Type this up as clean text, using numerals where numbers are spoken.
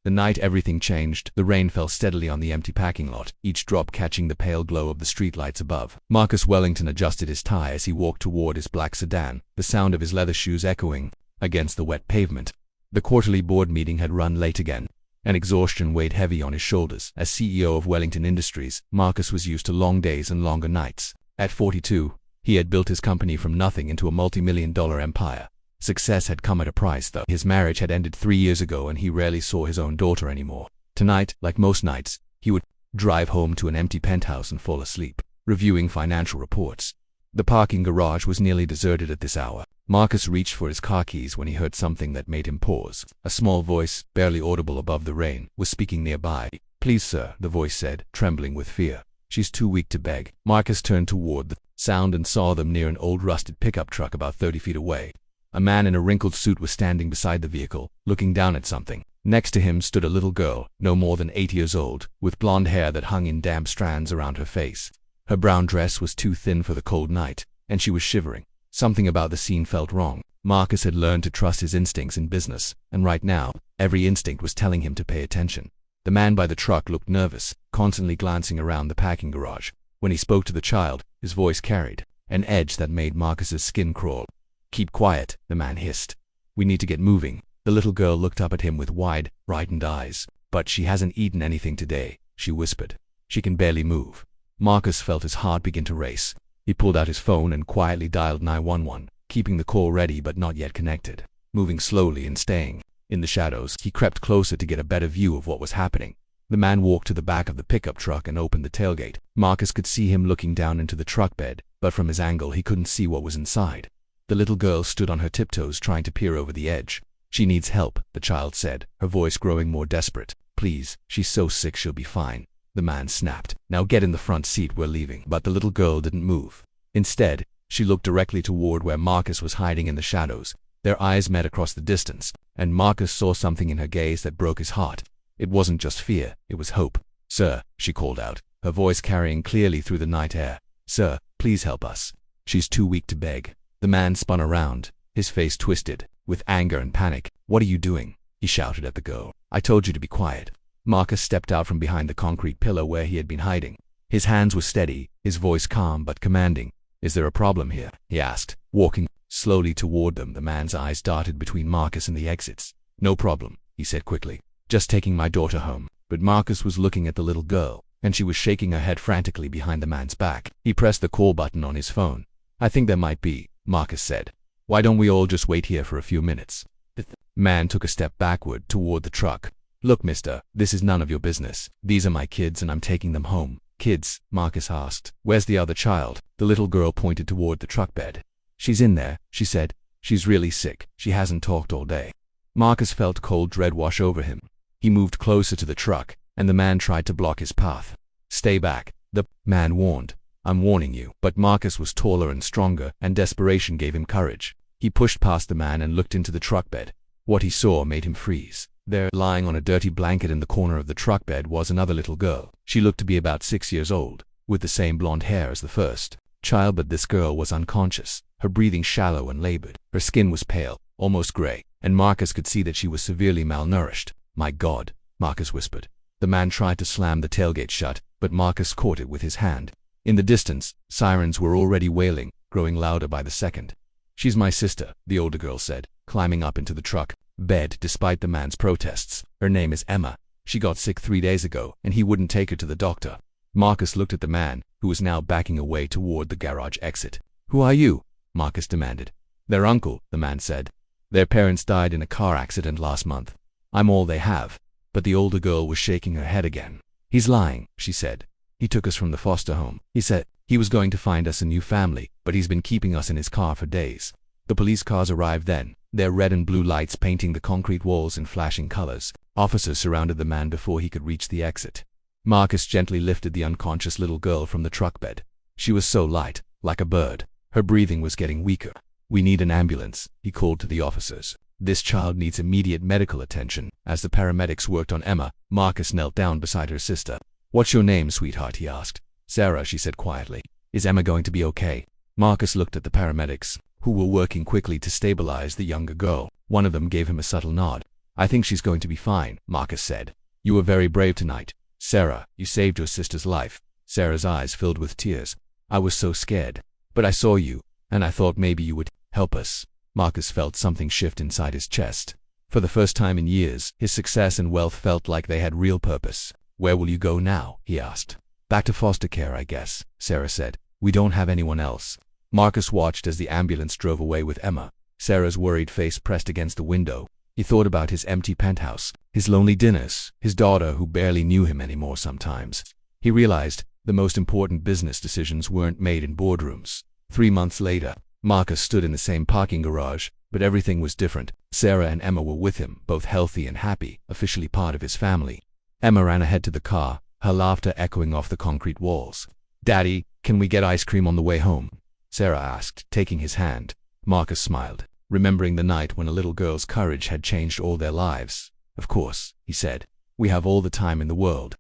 The night everything changed. The rain fell steadily on the empty parking lot, each drop catching the pale glow of the streetlights above. Marcus Wellington adjusted his tie as he walked toward his black sedan, the sound of his leather shoes echoing against the wet pavement. The quarterly board meeting had run late again, and exhaustion weighed heavy on his shoulders. As CEO of Wellington Industries, Marcus was used to long days and longer nights. At 42, he had built his company from nothing into a multi-million-dollar empire. Success had come at a price, though. His marriage had ended 3 years ago and he rarely saw his own daughter anymore. Tonight, like most nights, he would drive home to an empty penthouse and fall asleep, reviewing financial reports. The parking garage was nearly deserted at this hour. Marcus reached for his car keys when he heard something that made him pause. A small voice, barely audible above the rain, was speaking nearby. "Please, sir," the voice said, trembling with fear. "She's too weak to beg." Marcus turned toward the sound and saw them near an old rusted pickup truck about 30 feet away. A man in a wrinkled suit was standing beside the vehicle, looking down at something. Next to him stood a little girl, no more than 8 years old, with blonde hair that hung in damp strands around her face. Her brown dress was too thin for the cold night, and she was shivering. Something about the scene felt wrong. Marcus had learned to trust his instincts in business, and right now, every instinct was telling him to pay attention. The man by the truck looked nervous, constantly glancing around the parking garage. When he spoke to the child, his voice carried an edge that made Marcus's skin crawl. "Keep quiet," the man hissed. "We need to get moving." The little girl looked up at him with wide, frightened eyes. "But she hasn't eaten anything today," she whispered. "She can barely move." Marcus felt his heart begin to race. He pulled out his phone and quietly dialed 911, keeping the call ready but not yet connected. Moving slowly and staying in the shadows, he crept closer to get a better view of what was happening. The man walked to the back of the pickup truck and opened the tailgate. Marcus could see him looking down into the truck bed, but from his angle he couldn't see what was inside. The little girl stood on her tiptoes trying to peer over the edge. "She needs help," the child said, her voice growing more desperate. "Please, she's so sick she'll be fine." The man snapped. "Now get in the front seat, we're leaving." But the little girl didn't move. Instead, she looked directly toward where Marcus was hiding in the shadows. Their eyes met across the distance, and Marcus saw something in her gaze that broke his heart. It wasn't just fear, it was hope. "Sir," she called out, her voice carrying clearly through the night air. "Sir, please help us. She's too weak to beg." The man spun around, his face twisted with anger and panic. "What are you doing?" he shouted at the girl. "I told you to be quiet." Marcus stepped out from behind the concrete pillar where he had been hiding. His hands were steady, his voice calm but commanding. "Is there a problem here?" he asked, walking slowly toward them. The man's eyes darted between Marcus and the exits. "No problem," he said quickly. "Just taking my daughter home." But Marcus was looking at the little girl, and she was shaking her head frantically behind the man's back. He pressed the call button on his phone. "I think there might be," Marcus said. "Why don't we all just wait here for a few minutes?" The man took a step backward toward the truck. "Look, mister, this is none of your business. These are my kids and I'm taking them home." "Kids?" Marcus asked. "Where's the other child?" The little girl pointed toward the truck bed. "She's in there," she said. "She's really sick. She hasn't talked all day." Marcus felt cold dread wash over him. He moved closer to the truck, and the man tried to block his path. "Stay back," the man warned. "I'm warning you." But Marcus was taller and stronger, and desperation gave him courage. He pushed past the man and looked into the truck bed. What he saw made him freeze. There, lying on a dirty blanket in the corner of the truck bed, was another little girl. She looked to be about 6 years old, with the same blonde hair as the first child, but this girl was unconscious, her breathing shallow and labored. Her skin was pale, almost gray, and Marcus could see that she was severely malnourished. "My God," Marcus whispered. The man tried to slam the tailgate shut, but Marcus caught it with his hand. In the distance, sirens were already wailing, growing louder by the second. "She's my sister," the older girl said, climbing up into the truck bed despite the man's protests. "Her name is Emma. She got sick 3 days ago, and he wouldn't take her to the doctor." Marcus looked at the man, who was now backing away toward the garage exit. "Who are you?" Marcus demanded. "Their uncle," the man said. "Their parents died in a car accident last month. I'm all they have." But the older girl was shaking her head again. "He's lying," she said. "He took us from the foster home. He said he was going to find us a new family, but he's been keeping us in his car for days." The police cars arrived then, their red and blue lights painting the concrete walls in flashing colors. Officers surrounded the man before he could reach the exit. Marcus gently lifted the unconscious little girl from the truck bed. She was so light, like a bird. Her breathing was getting weaker. "We need an ambulance," he called to the officers. "This child needs immediate medical attention." As the paramedics worked on Emma, Marcus knelt down beside her sister. "What's your name, sweetheart?" he asked. "Sarah," she said quietly. "Is Emma going to be okay?" Marcus looked at the paramedics, who were working quickly to stabilize the younger girl. One of them gave him a subtle nod. I think she's going to be fine, Marcus said. You were very brave tonight. Sarah, you saved your sister's life. Sarah's eyes filled with tears. I was so scared. But I saw you, and I thought maybe you would help us. Marcus felt something shift inside his chest. For the first time in years, his success and wealth felt like they had real purpose. Where will you go now? He asked. Back to foster care, I guess, Sarah said. We don't have anyone else. Marcus watched as the ambulance drove away with Emma. Sarah's worried face pressed against the window. He thought about his empty penthouse, his lonely dinners, his daughter who barely knew him anymore sometimes. He realized the most important business decisions weren't made in boardrooms. 3 months later, Marcus stood in the same parking garage, but everything was different. Sarah and Emma were with him, both healthy and happy, officially part of his family. Emma ran ahead to the car, her laughter echoing off the concrete walls. Daddy, can we get ice cream on the way home? Sarah asked, taking his hand. Marcus smiled, remembering the night when a little girl's courage had changed all their lives. Of course, he said. We have all the time in the world.